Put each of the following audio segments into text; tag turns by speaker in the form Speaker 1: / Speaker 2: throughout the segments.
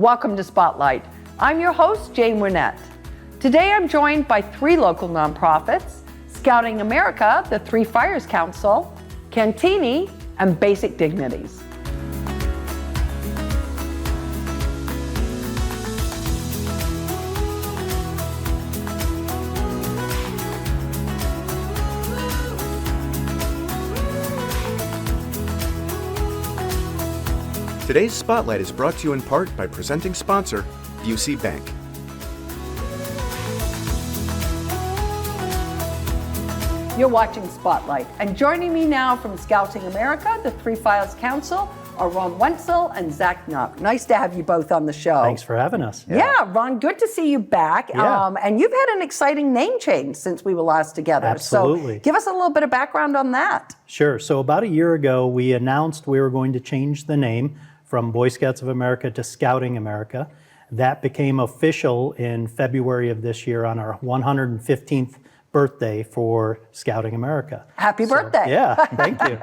Speaker 1: Welcome to Spotlight. I'm your host, Jane Wernette. Today I'm joined by three local nonprofits, Scouting America, the Three Fires Council, Cantigny, and Basic Dignities.
Speaker 2: Today's Spotlight is brought to you in part by presenting sponsor, UC Bank.
Speaker 1: You're watching Spotlight, and joining me now from Scouting America, the Three Fires Council, are Ron Wenzel and Zach Knock. Nice to have you both on the show.
Speaker 3: Thanks for having us.
Speaker 1: Yeah, Ron, good to see you back.
Speaker 3: Yeah.
Speaker 1: And you've had an exciting name change since we were last together.
Speaker 3: Absolutely.
Speaker 1: So give us a little bit of background on that.
Speaker 3: Sure. So about a year ago, we announced we were going to change the name from Boy Scouts of America to Scouting America. That became official in February of this year on our 115th birthday for Scouting America.
Speaker 1: Happy birthday.
Speaker 3: Yeah, thank you.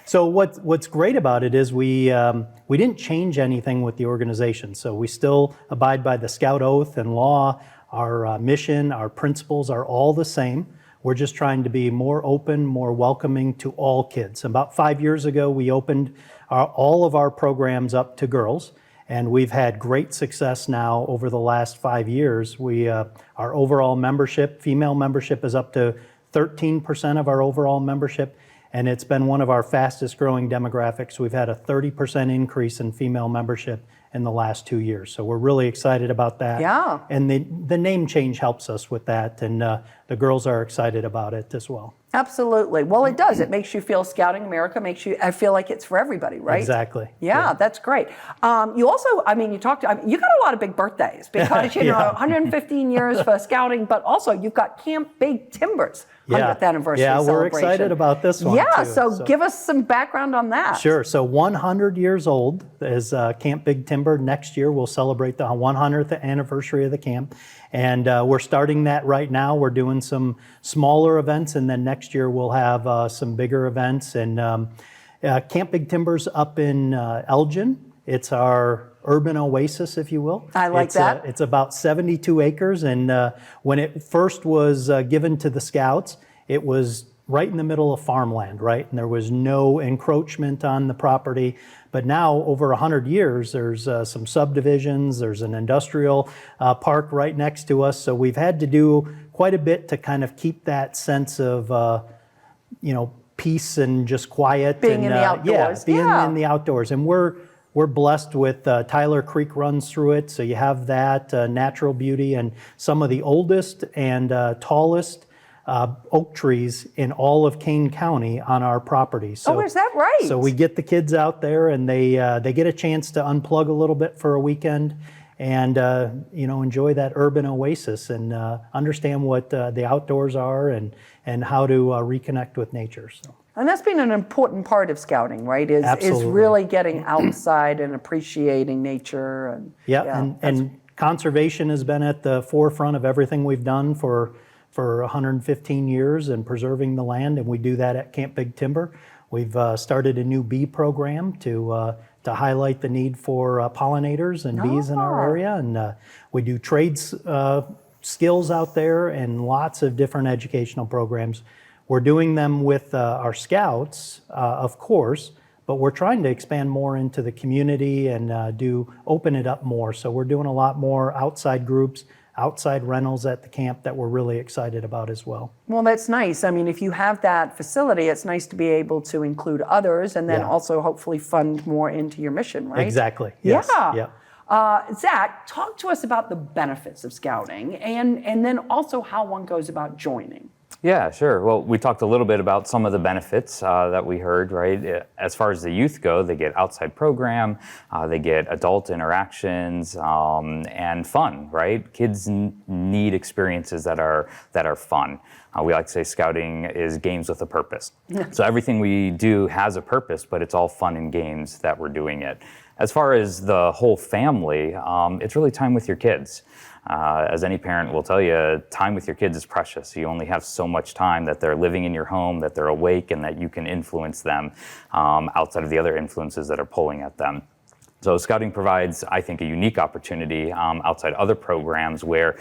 Speaker 3: So what's great about it is we didn't change anything with the organization. So we still abide by the Scout oath and law. Our mission, our principles are all the same. We're just trying to be more open, more welcoming to all kids. About 5 years ago, we opened all of our programs up to girls, and we've had great success now over the last 5 years. Our overall membership, female membership, is up to 13% of our overall membership, and it's been one of our fastest growing demographics. We've had a 30% increase in female membership in the last 2 years. So we're really excited about that.
Speaker 1: Yeah.
Speaker 3: And the name change helps us with that, and the girls are excited about it as well.
Speaker 1: Absolutely. Well, it does. It makes you feel Scouting America I feel like it's for everybody, right?
Speaker 3: Exactly.
Speaker 1: Yeah, that's great. You also, you got a lot of big birthdays because, you know, 115 years for Scouting, but also you've got Camp Big Timber's 100th anniversary celebration.
Speaker 3: Yeah, we're excited about this one
Speaker 1: Yeah,
Speaker 3: too.
Speaker 1: so give us some background on that.
Speaker 3: Sure. So 100 years old is Camp Big Timber. Next year we'll celebrate the 100th anniversary of the camp. And we're starting that right now. We're doing some smaller events, and then next year we'll have some bigger events. And Camp Big Timber's up in Elgin. It's our urban oasis, if you will.
Speaker 1: I like that.
Speaker 3: It's about 72 acres, and when it first was given to the Scouts, it was right in the middle of farmland, right? And there was no encroachment on the property. But now, over 100 years, there's some subdivisions, there's an industrial park right next to us. So we've had to do quite a bit to kind of keep that sense of, peace and just quiet.
Speaker 1: Being in the outdoors.
Speaker 3: Being in the outdoors. And we're blessed with Tyler Creek runs through it. So you have that natural beauty and some of the oldest and tallest oak trees in all of Kane County on our property. So,
Speaker 1: is that right?
Speaker 3: So we get the kids out there, and they get a chance to unplug a little bit for a weekend, and enjoy that urban oasis and understand what the outdoors are and how to reconnect with nature. So.
Speaker 1: And that's been an important part of Scouting, right? Is really getting outside and appreciating nature.
Speaker 3: And conservation has been at the forefront of everything we've done for 115 years and preserving the land, and we do that at Camp Big Timber. We've started a new bee program to highlight the need for pollinators and bees in our area, and we do trades skills out there and lots of different educational programs. We're doing them with our Scouts, of course, but we're trying to expand more into the community and open it up more. So we're doing a lot more outside groups, outside rentals at the camp that we're really excited about as well.
Speaker 1: Well, that's nice. I mean, if you have that facility, it's nice to be able to include others and then also hopefully fund more into your mission, right?
Speaker 3: Exactly. Yes.
Speaker 1: Yeah. Zach, talk to us about the benefits of Scouting and then also how one goes about joining.
Speaker 4: Yeah, sure. Well, we talked a little bit about some of the benefits that we heard, right? As far as the youth go, they get outside program, they get adult interactions, and fun, right? Kids need experiences that are fun. We like to say Scouting is games with a purpose. So everything we do has a purpose, but it's all fun and games that we're doing it. As far as the whole family, it's really time with your kids. As any parent will tell you, time with your kids is precious. You only have so much time that they're living in your home, that they're awake, and that you can influence them outside of the other influences that are pulling at them. So scouting provides, I think, a unique opportunity outside other programs where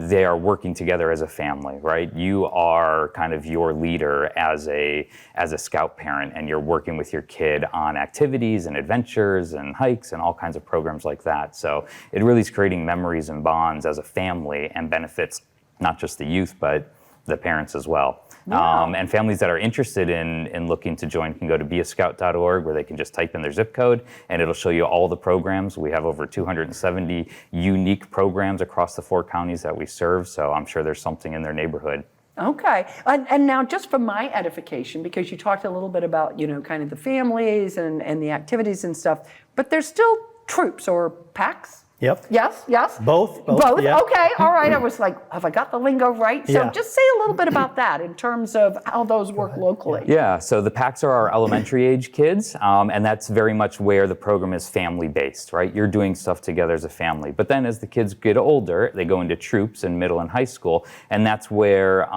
Speaker 4: they are working together as a family, right? You are kind of your leader as a scout parent, and you're working with your kid on activities and adventures and hikes and all kinds of programs like that. So it really is creating memories and bonds as a family and benefits not just the youth, but the parents as well.
Speaker 1: Wow.
Speaker 4: And families that are interested in looking to join can go to beascout.org, where they can just type in their zip code and it'll show you all the programs. We have over 270 unique programs across the 4 counties that we serve, so I'm sure there's something in their neighborhood.
Speaker 1: Okay, and now just for my edification, because you talked a little bit about, kind of the families and the activities and stuff, but there's still troops or packs?
Speaker 3: Yep.
Speaker 1: Yes?
Speaker 3: Both. Yeah.
Speaker 1: Okay, all right. I was like, have I got the lingo right? So
Speaker 3: Yeah.
Speaker 1: just say a little bit about that in terms of how those work locally.
Speaker 4: Yeah, so the PACs are our elementary age kids, and that's very much where the program is family based, right? You're doing stuff together as a family. But then as the kids get older, they go into troops in middle and high school, and that's where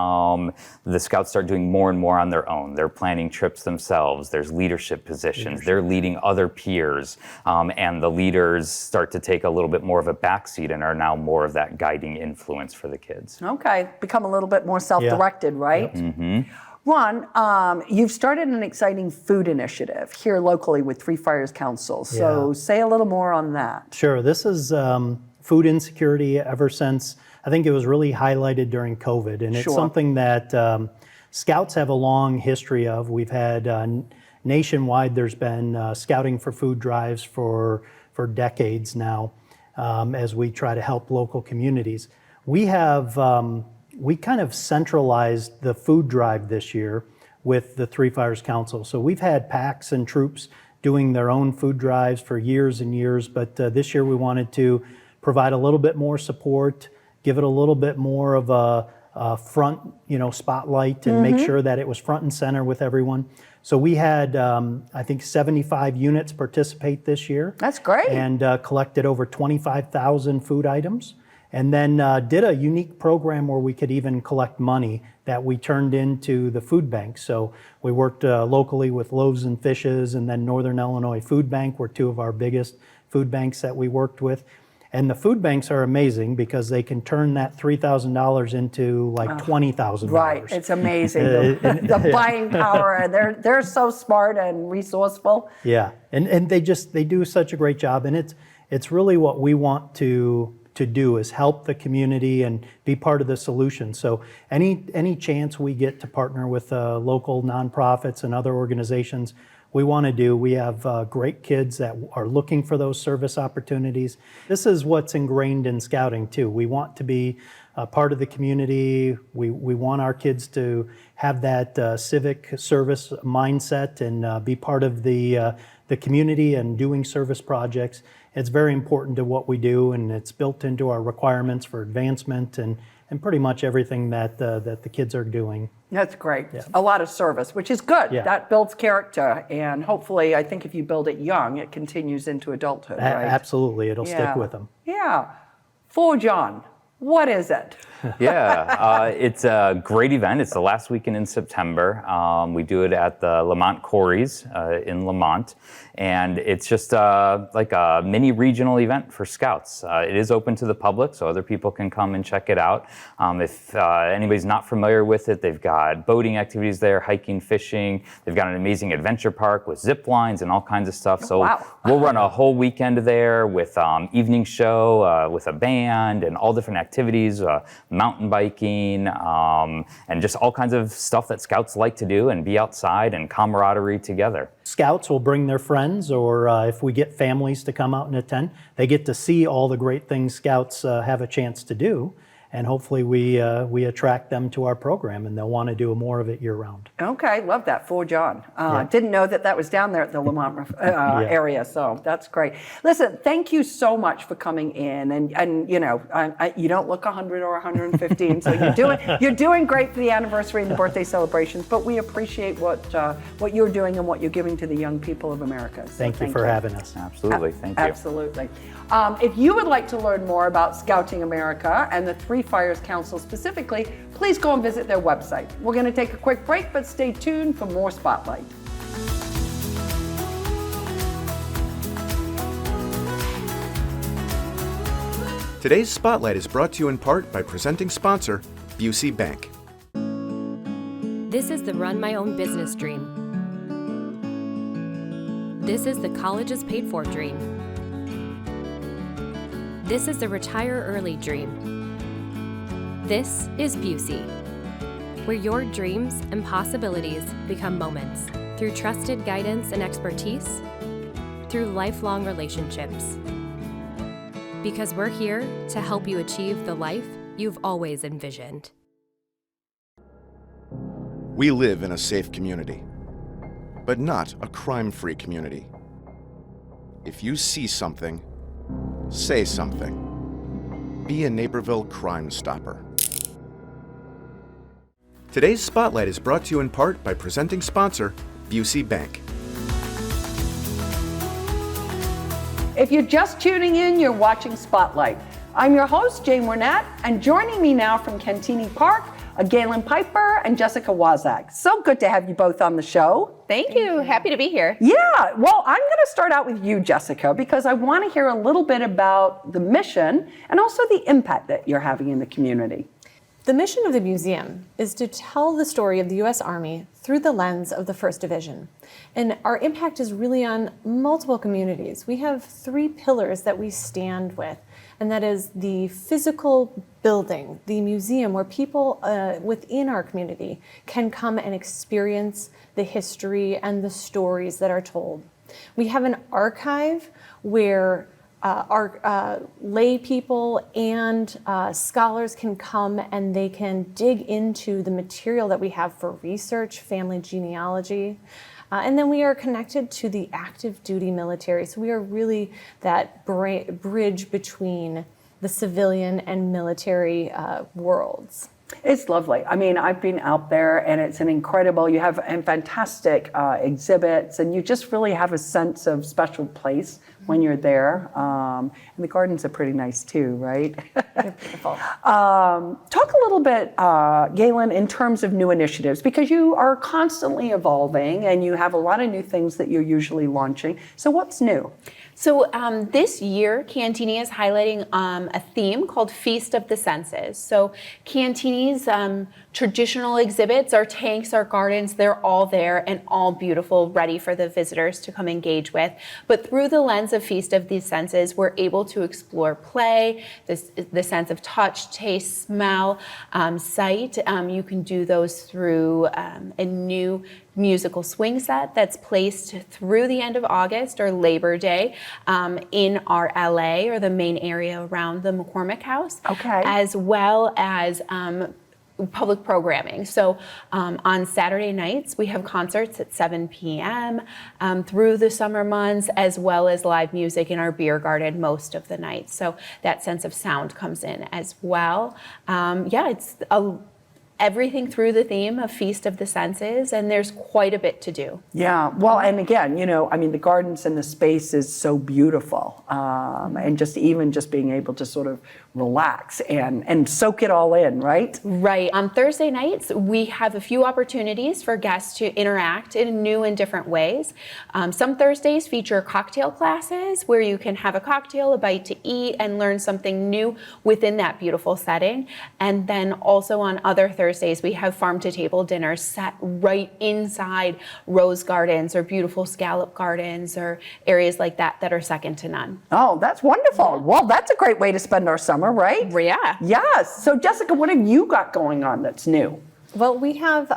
Speaker 4: the scouts start doing more and more on their own. They're planning trips themselves. There's leadership positions. They're leading other peers, and the leaders start to take a little bit more of a backseat and are now more of that guiding influence for the kids.
Speaker 1: Okay, become a little bit more self-directed, right?
Speaker 3: Yep.
Speaker 4: Mm-hmm.
Speaker 1: Ron, you've started an exciting food initiative here locally with Three Fires Council. So say a little more on that.
Speaker 3: Sure. This is food insecurity ever since, I think it was really highlighted during COVID. And it's
Speaker 1: Sure.
Speaker 3: something that Scouts have a long history of. We've had nationwide, there's been scouting for food drives for decades now as we try to help local communities. We have, we kind of centralized the food drive this year with the Three Fires Council. So we've had PACs and troops doing their own food drives for years and years, but this year we wanted to provide a little bit more support, give it a little bit more of a front, spotlight, and make sure that it was front and center with everyone. So we had, I think, 75 units participate this year.
Speaker 1: That's great.
Speaker 3: And collected over 25,000 food items. And then did a unique program where we could even collect money that we turned into the food bank. So we worked locally with Loaves and Fishes, and then Northern Illinois Food Bank were 2 of our biggest food banks that we worked with. And the food banks are amazing because they can turn that $3,000 into like $20,000.
Speaker 1: Right, it's amazing, the buying power, and they're so smart and resourceful.
Speaker 3: Yeah, and they do such a great job, and it's really what we want to do is help the community and be part of the solution. So any chance we get to partner with local nonprofits and other organizations, we want to do. We have great kids that are looking for those service opportunities. This is what's ingrained in scouting too. We want to be part of the community. We want our kids to have that civic service mindset and be part of the community and doing service projects. It's very important to what we do, and it's built into our requirements for advancement and pretty much everything that the kids are doing.
Speaker 1: That's great. A lot of service, which is good.
Speaker 3: Yeah.
Speaker 1: That builds character, and hopefully, I think if you build it young, it continues into adulthood, right?
Speaker 3: Absolutely, it'll stick with them.
Speaker 1: Yeah. For John, what is it?
Speaker 4: Yeah, it's a great event. It's the last weekend in September. We do it at the Lamont Quarries in Lamont, and it's just like a mini regional event for Scouts. It is open to the public, so other people can come and check it out. If anybody's not familiar with it, they've got boating activities there, hiking, fishing. They've got an amazing adventure park with zip lines and all kinds of stuff. So
Speaker 1: wow.
Speaker 4: We'll run a whole weekend there with evening show with a band and all different activities. Mountain biking, and just all kinds of stuff that Scouts like to do and be outside and camaraderie together.
Speaker 3: Scouts will bring their friends, or if we get families to come out and attend, they get to see all the great things Scouts have a chance to do. And hopefully we attract them to our program, and they'll want to do more of it year-round.
Speaker 1: Okay, love that. For John. Didn't know that was down there at the Lamont area, so that's great. Listen, thank you so much for coming in, and you don't look 100 or 115, so you're doing great for the anniversary and the birthday celebrations. But we appreciate what you're doing and what you're giving to the young people of America. So
Speaker 3: Thank you for having us.
Speaker 4: Absolutely, thank you.
Speaker 1: Absolutely. If you would like to learn more about Scouting America and the Three Fires Council specifically, please go and visit their website. We're going to take a quick break, but stay tuned for more Spotlight.
Speaker 2: Today's Spotlight is brought to you in part by presenting sponsor, Busey Bank.
Speaker 5: This is the run my own business dream. This is the colleges paid for dream. This is the retire early dream. This is Busey, where your dreams and possibilities become moments through trusted guidance and expertise, through lifelong relationships. Because we're here to help you achieve the life you've always envisioned.
Speaker 2: We live in a safe community, but not a crime-free community. If you see something, say something. Be a Naperville Crime Stopper. Today's Spotlight is brought to you in part by presenting sponsor, Busey Bank.
Speaker 1: If you're just tuning in, you're watching Spotlight. I'm your host, Jane Wernette, and joining me now from Cantigny Park are Galen Piper and Jessica Wazak. So good to have you both on the show.
Speaker 6: Thank you. Happy to be here.
Speaker 1: Yeah, well, I'm going to start out with you, Jessica, because I want to hear a little bit about the mission and also the impact that you're having in the community.
Speaker 6: The mission of the museum is to tell the story of the U.S. Army through the lens of the 1st Division. And our impact is really on multiple communities. We have 3 pillars that we stand with, and that is the physical building, the museum, where people within our community can come and experience the history and the stories that are told. We have an archive where our lay people and scholars can come and they can dig into the material that we have for research, family genealogy. And then we are connected to the active duty military. So we are really that bridge between the civilian and military worlds.
Speaker 1: It's lovely. I mean, I've been out there and it's an incredible, you have fantastic exhibits and you just really have a sense of special place when you're there. And the gardens are pretty nice too, right?
Speaker 6: They're beautiful.
Speaker 1: Talk a little bit, Galen, in terms of new initiatives, because you are constantly evolving and you have a lot of new things that you're usually launching. So what's new?
Speaker 7: So this year, Cantigny is highlighting a theme called Feast of the Senses. So Cantigny's traditional exhibits, our tanks, our gardens, they're all there and all beautiful, ready for the visitors to come engage with. But through the lens of Feast of the Senses, we're able to explore play, the sense of touch, taste, smell, sight. You can do those through a new musical swing set that's placed through the end of August or Labor Day in our LA or the main area around the McCormick House, as well as public programming. So on Saturday nights, we have concerts at 7 p.m. Through the summer months, as well as live music in our beer garden most of the night. So that sense of sound comes in as well. It's everything through the theme of Feast of the Senses, and there's quite a bit to do.
Speaker 1: Yeah, well, and again, I mean, the gardens and the space is so beautiful, and just being able to sort of relax and soak it all in, right?
Speaker 7: Right. On Thursday nights, we have a few opportunities for guests to interact in new and different ways. Some Thursdays feature cocktail classes where you can have a cocktail, a bite to eat, and learn something new within that beautiful setting. And then also on other Thursdays, we have farm-to-table dinners set right inside rose gardens or beautiful scallop gardens or areas like that that are second to none.
Speaker 1: Oh, that's wonderful. Well, that's a great way to spend our summer, right?
Speaker 7: Yeah.
Speaker 1: Yes. So, Jessica, what have you got going on that's new?
Speaker 6: Well, we have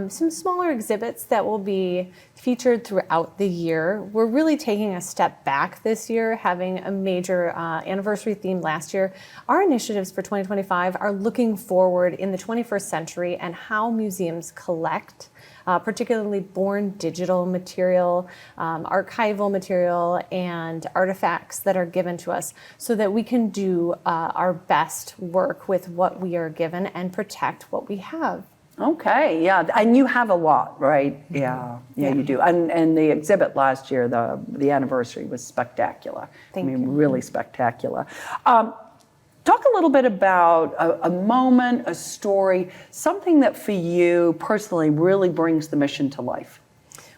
Speaker 6: some smaller exhibits that will be featured throughout the year. We're really taking a step back this year, having a major anniversary theme last year. Our initiatives for 2025 are looking forward in the 21st century and how museums collect, particularly born digital material, archival material, and artifacts that are given to us so that we can do our best work with what we are given and protect what we have.
Speaker 1: Okay, yeah, and you have a lot, right? Yeah, you do. And the exhibit last year, the anniversary was spectacular.
Speaker 6: Thank you.
Speaker 1: Really spectacular. Talk a little bit about a moment, a story, something that for you personally really brings the mission to life.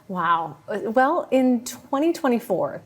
Speaker 6: Wow. Well, in 2024,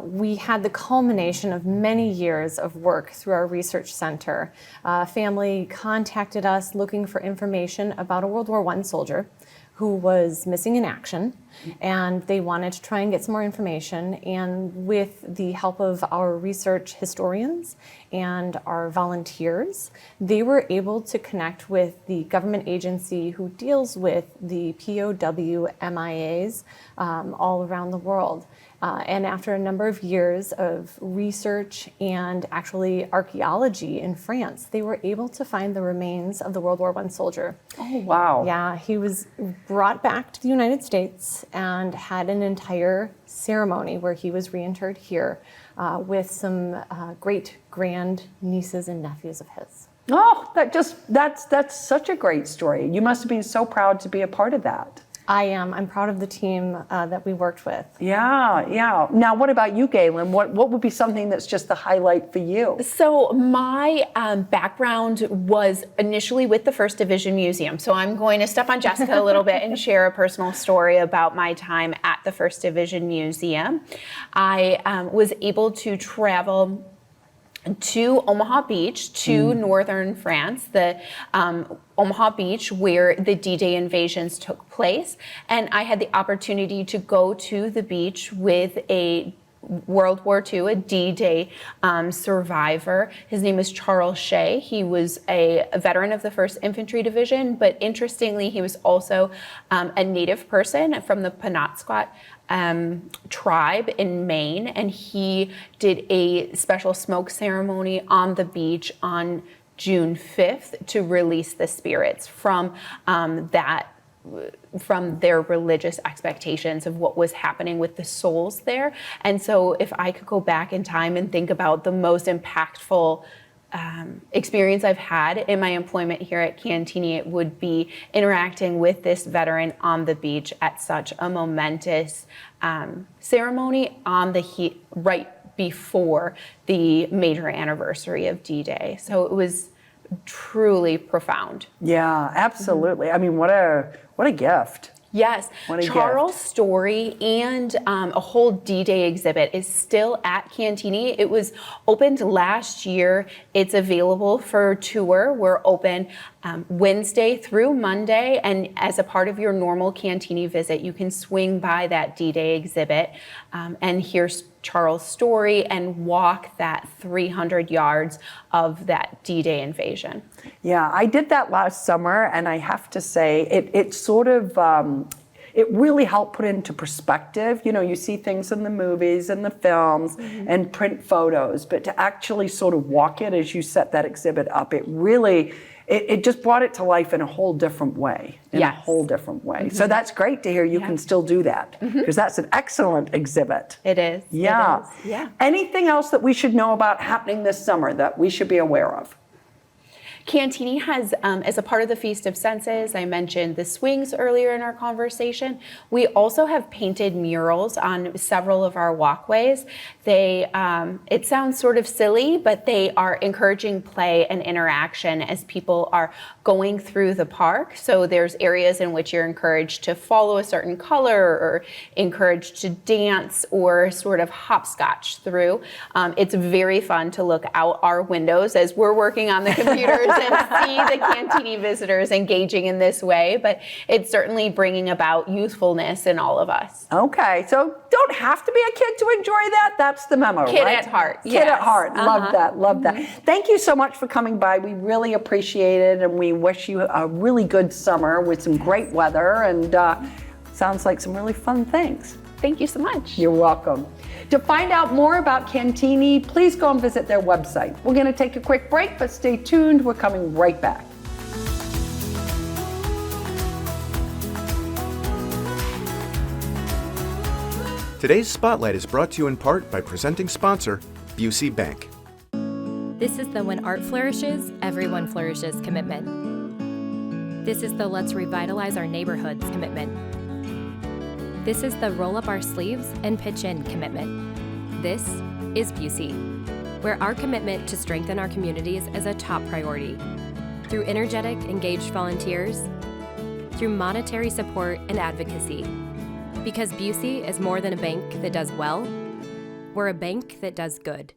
Speaker 6: we had the culmination of many years of work through our research center. A family contacted us looking for information about a World War I soldier who was missing in action, and they wanted to try and get some more information. And with the help of our research historians and our volunteers, they were able to connect with the government agency who deals with the POW MIAs all around the world. And after a number of years of research and actually archaeology in France, they were able to find the remains of the World War I soldier.
Speaker 1: Oh, wow.
Speaker 6: Yeah, he was brought back to the United States and had an entire ceremony where he was reinterred here with some great grand nieces and nephews of his.
Speaker 1: Oh, that's such a great story. You must have been so proud to be a part of that.
Speaker 6: I am. I'm proud of the team that we worked with.
Speaker 1: Yeah, yeah. Now, what about you, Galen? What would be something that's just the highlight for you?
Speaker 7: So my background was initially with the First Division Museum. So I'm going to step on Jessica a little bit and share a personal story about my time at the First Division Museum. I was able to travel to Omaha Beach, to northern France, the Omaha Beach, where the D-Day invasions took place. And I had the opportunity to go to the beach with a World War II, a D-Day survivor. His name is Charles Shea. He was a veteran of the 1st Infantry Division, but interestingly, he was also a native person from the Penobscot tribe in Maine, and he did a special smoke ceremony on the beach on June 5th to release the spirits from from their religious expectations of what was happening with the souls there. And so if I could go back in time and think about the most impactful experience I've had in my employment here at Cantigny, it would be interacting with this veteran on the beach at such a momentous ceremony on the right before the major anniversary of D-Day. So it was truly profound.
Speaker 1: Yeah, absolutely. I mean, what a gift.
Speaker 7: Yes,
Speaker 1: What a
Speaker 7: Charles'
Speaker 1: gift.
Speaker 7: story and a whole D-Day exhibit is still at Cantigny. It was opened last year. It's available for tour. We're open Wednesday through Monday, and as a part of your normal Cantigny visit, you can swing by that D-Day exhibit and hear Charles' story and walk that 300 yards of that D-Day invasion.
Speaker 1: Yeah, I did that last summer, and I have to say, it sort of, it really helped put into perspective. You know, you see things in the movies and the films and print photos, but to actually sort of walk it as you set that exhibit up, it really, it just brought it to life in a whole different way. So that's great to hear you can still do that, because that's an excellent exhibit.
Speaker 7: It is.
Speaker 1: Yeah.
Speaker 7: It is. Yeah.
Speaker 1: Anything else that we should know about happening this summer that we should be aware of?
Speaker 7: Cantigny has, as a part of the Feast of Senses, I mentioned the swings earlier in our conversation. We also have painted murals on several of our walkways. They, it sounds sort of silly, but they are encouraging play and interaction as people are going through the park. So there's areas in which you're encouraged to follow a certain color or encouraged to dance or sort of hopscotch through. It's very fun to look out our windows as we're working on the computers and see the Cantigny visitors engaging in this way, but it's certainly bringing about youthfulness in all of us.
Speaker 1: Okay, so don't have to be a kid to enjoy that. That's the memo,
Speaker 7: Kid
Speaker 1: right?
Speaker 7: at heart,
Speaker 1: Kid
Speaker 7: yes.
Speaker 1: at heart. Love that, love that. Thank you so much for coming by. We really appreciate it, and we wish you a really good summer with some great weather, and sounds like some really fun things.
Speaker 7: Thank you so much.
Speaker 1: You're welcome. To find out more about Cantigny, please go and visit their website. We're going to take a quick break, but stay tuned. We're coming right back.
Speaker 2: Today's Spotlight is brought to you in part by presenting sponsor, Busey Bank.
Speaker 5: This is the When Art Flourishes, Everyone Flourishes commitment. This is the Let's Revitalize Our Neighborhoods commitment. This is the Roll Up Our Sleeves and Pitch In commitment. This is Busey, where our commitment to strengthen our communities is a top priority. Through energetic, engaged volunteers, through monetary support and advocacy. Because Busey is more than a bank that does well, We're a bank that does good.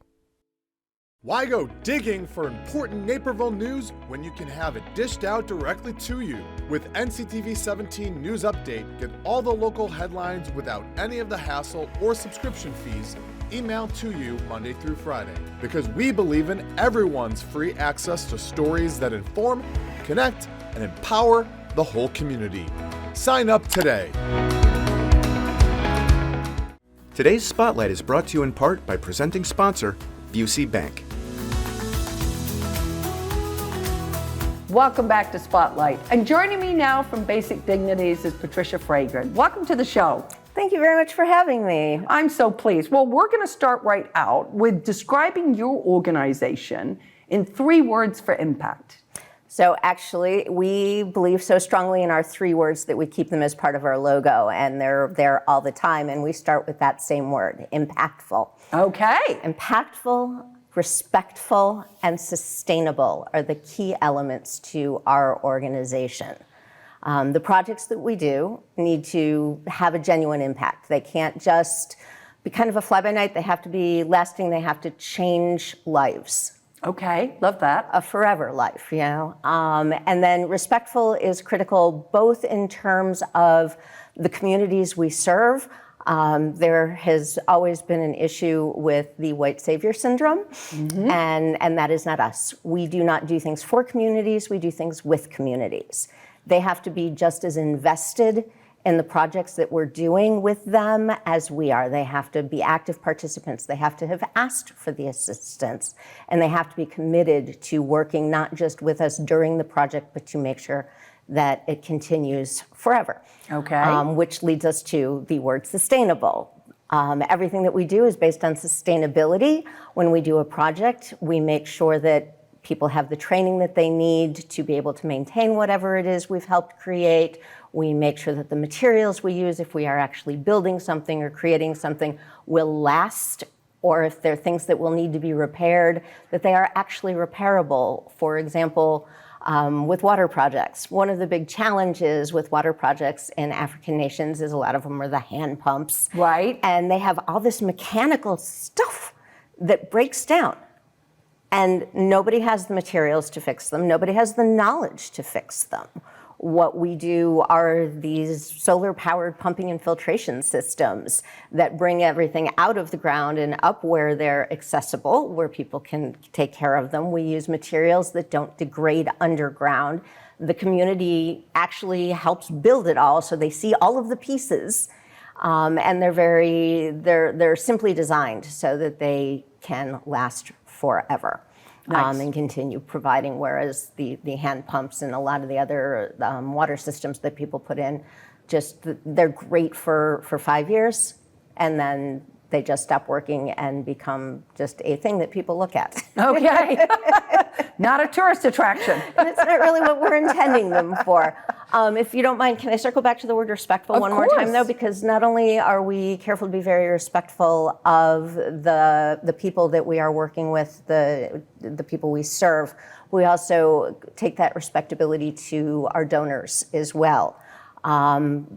Speaker 8: Why go digging for important Naperville news when you can have it dished out directly to you? With NCTV 17 News Update, get all the local headlines without any of the hassle or subscription fees emailed to you Monday through Friday. Because we believe in everyone's free access to stories that inform, connect, and empower the whole community. Sign up today.
Speaker 2: Today's Spotlight is brought to you in part by presenting sponsor, Busey Bank.
Speaker 1: Welcome back to Spotlight. And joining me now from Basic Dignities is Patricia Fragrant. Welcome to the show.
Speaker 9: Thank you very much for having me.
Speaker 1: I'm so pleased. Well, we're going to start right out with describing your organization in 3 words for impact.
Speaker 9: So actually, we believe so strongly in our 3 words that we keep them as part of our logo, and they're there all the time. And we start with that same word, impactful.
Speaker 1: Okay.
Speaker 9: Impactful, respectful, and sustainable are the key elements to our organization. The projects that we do need to have a genuine impact. They can't just be kind of a fly-by-night. They have to be lasting. They have to change lives.
Speaker 1: Okay, love that.
Speaker 9: A forever life, you know. And then respectful is critical both in terms of the communities we serve. There has always been an issue with the white savior syndrome, and that is not us. We do not do things for communities, we do things with communities. They have to be just as invested in the projects that we're doing with them as we are. They have to be active participants. They have to have asked for the assistance, and they have to be committed to working not just with us during the project, but to make sure that it continues forever.
Speaker 1: Okay.
Speaker 9: Which leads us to the word sustainable. Everything that we do is based on sustainability. When we do a project, we make sure that people have the training that they need to be able to maintain whatever it is we've helped create. We make sure that the materials we use, if we are actually building something or creating something, will last, or if there are things that will need to be repaired, that they are actually repairable. For example, with water projects, one of the big challenges with water projects in African nations is a lot of them are the hand pumps.
Speaker 1: Right.
Speaker 9: And they have all this mechanical stuff that breaks down. And nobody has the materials to fix them. Nobody has the knowledge to fix them. What we do are these solar-powered pumping and filtration systems that bring everything out of the ground and up where they're accessible, where people can take care of them. We use materials that don't degrade underground. The community actually helps build it all, so they see all of the pieces, and they're simply designed so that they can last forever.
Speaker 1: Nice.
Speaker 9: And continue providing, whereas the hand pumps and a lot of the other water systems that people put in, they're great for 5 years, and then they just stop working and become just a thing that people look at.
Speaker 1: Okay. Not a tourist attraction.
Speaker 9: And it's not really what we're intending them for. If you don't mind, can I circle back to the word respectful one more time, though? Because not only are we careful to be very respectful of the people that we are working with, the people we serve, we also take that respectability to our donors as well.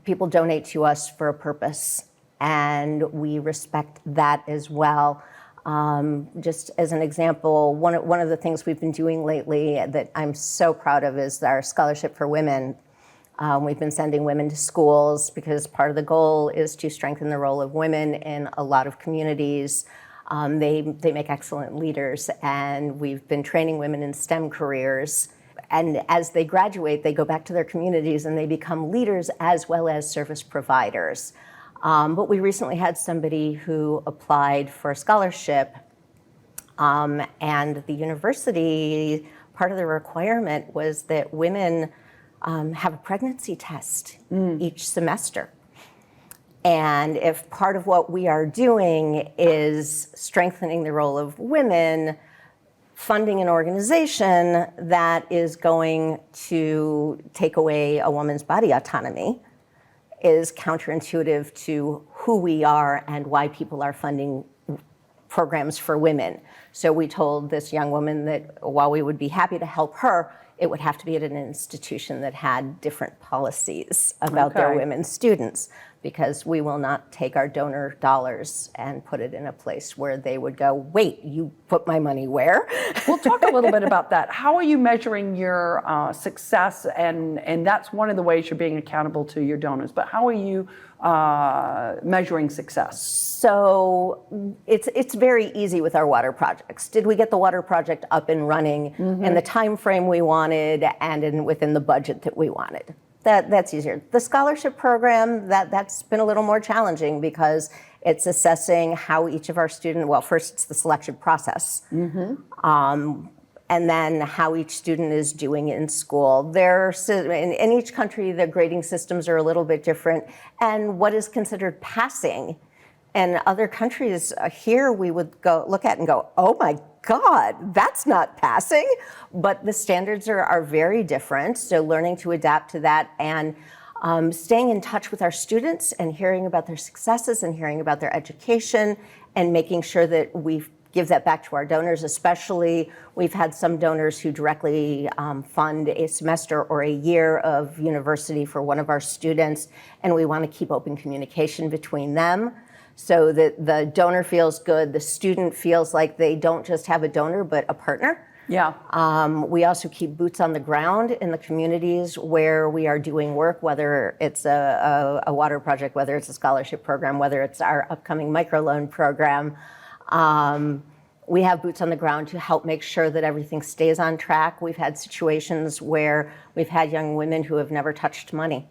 Speaker 9: People donate to us for a purpose, and we respect that as well. Just as an example, one of the things we've been doing lately that I'm so proud of is our Scholarship for Women. We've been sending women to schools because part of the goal is to strengthen the role of women in a lot of communities. They make excellent leaders, and we've been training women in STEM careers. And as they graduate, they go back to their communities and they become leaders as well as service providers. But we recently had somebody who applied for a scholarship, and the university, part of the requirement was that women have a pregnancy test each semester. And if part of what we are doing is strengthening the role of women, funding an organization that is going to take away a woman's body autonomy is counterintuitive to who we are and why people are funding programs for women. So we told this young woman that while we would be happy to help her, it would have to be at an institution that had different policies about their women students, because we will not take our donor dollars and put it in a place where they would go, wait, you put my money where?
Speaker 1: We'll talk a little bit about that. How are you measuring your success? And that's one of the ways you're being accountable to your donors. But how are you measuring success?
Speaker 9: So it's very easy with our water projects. Did we get the water project up and running in the time frame we wanted and within the budget that we wanted? That's easier. The scholarship program, that's been a little more challenging because it's assessing how each of our students, well, first it's the selection process, and then how each student is doing in school. In each country, the grading systems are a little bit different, and what is considered passing. And other countries here we would go look at and go, oh my God, that's not passing. But the standards are very different. So learning to adapt to that and staying in touch with our students and hearing about their successes and hearing about their education and making sure that we give that back to our donors. Especially, we've had some donors who directly fund a semester or a year of university for one of our students, and we want to keep open communication between them, so that the donor feels good, the student feels like they don't just have a donor, but a partner.
Speaker 1: Yeah.
Speaker 9: We also keep boots on the ground in the communities where we are doing work, whether it's a water project, whether it's a scholarship program, whether it's our upcoming microloan program. We have boots on the ground to help make sure that everything stays on track. We've had situations where we've had young women who have never touched money.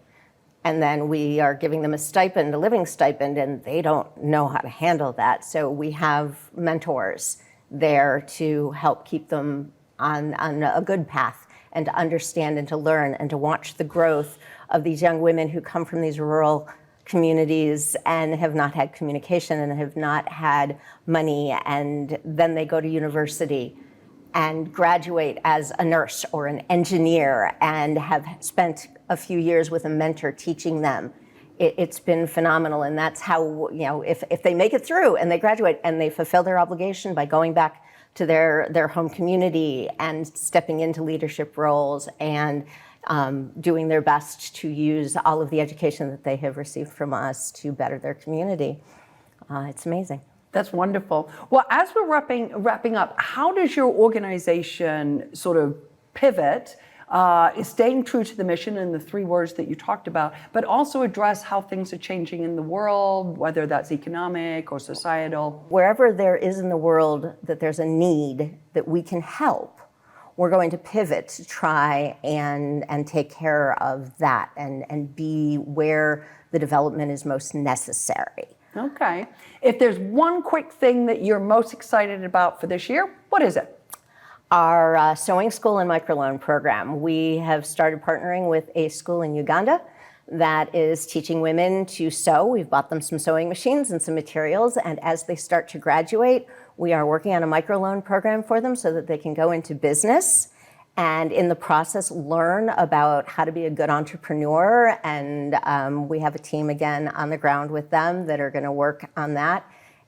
Speaker 9: And then we are giving them a stipend, a living stipend, and they don't know how to handle that. So we have mentors there to help keep them on a good path and to understand and to learn and to watch the growth of these young women who come from these rural communities and have not had communication and have not had money, and then they go to university and graduate as a nurse or an engineer and have spent a few years with a mentor teaching them. It's been phenomenal, and that's how, if they make it through and they graduate and they fulfill their obligation by going back to their home community and stepping into leadership roles and doing their best to use all of the education that they have received from us to better their community. It's amazing.
Speaker 1: That's wonderful. Well, as we're wrapping up, how does your organization sort of pivot, staying true to the mission and the three words that you talked about, but also address how things are changing in the world, whether that's economic or societal?
Speaker 9: Wherever there is in the world that there's a need that we can help, we're going to pivot to try and take care of that and be where the development is most necessary.
Speaker 1: Okay. If there's one quick thing that you're most excited about for this year, what is it?
Speaker 9: Our sewing school and microloan program. We have started partnering with a school in Uganda that is teaching women to sew. We've bought them some sewing machines and some materials, and as they start to graduate, we are working on a microloan program for them so that they can go into business and in the process learn about how to be a good entrepreneur. And we have a team again on the ground with them that are going to work on that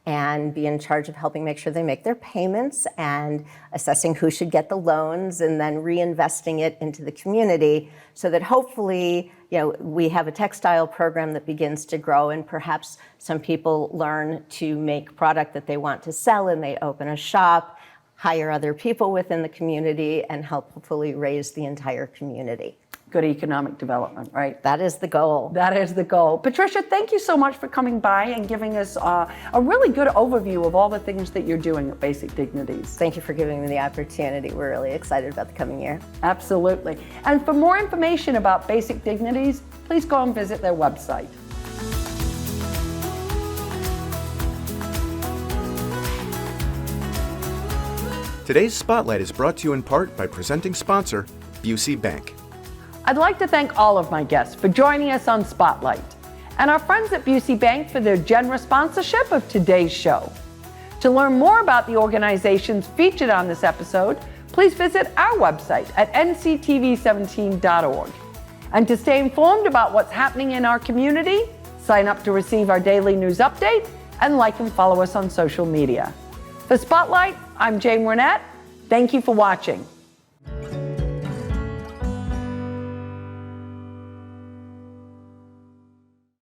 Speaker 9: and be in charge of helping make sure they make their payments and assessing who should get the loans and then reinvesting it into the community so that hopefully, we have a textile program that begins to grow and perhaps some people learn to make product that they want to sell and they open a shop, hire other people within the community, and help hopefully raise the entire community.
Speaker 1: Good economic development, right?
Speaker 9: That is the goal.
Speaker 1: That is the goal. Patricia, thank you so much for coming by and giving us a really good overview of all the things that you're doing at Basic Dignities.
Speaker 9: Thank you for giving me the opportunity. We're really excited about the coming year.
Speaker 1: Absolutely. And for more information about Basic Dignities, please go and visit their website.
Speaker 2: Today's Spotlight is brought to you in part by presenting sponsor, Busey Bank.
Speaker 1: I'd like to thank all of my guests for joining us on Spotlight, and our friends at Busey Bank for their generous sponsorship of today's show. To learn more about the organizations featured on this episode, please visit our website at nctv17.org. And to stay informed about what's happening in our community, sign up to receive our daily news update and like and follow us on social media. For Spotlight, I'm Jane Wernette. Thank you for watching.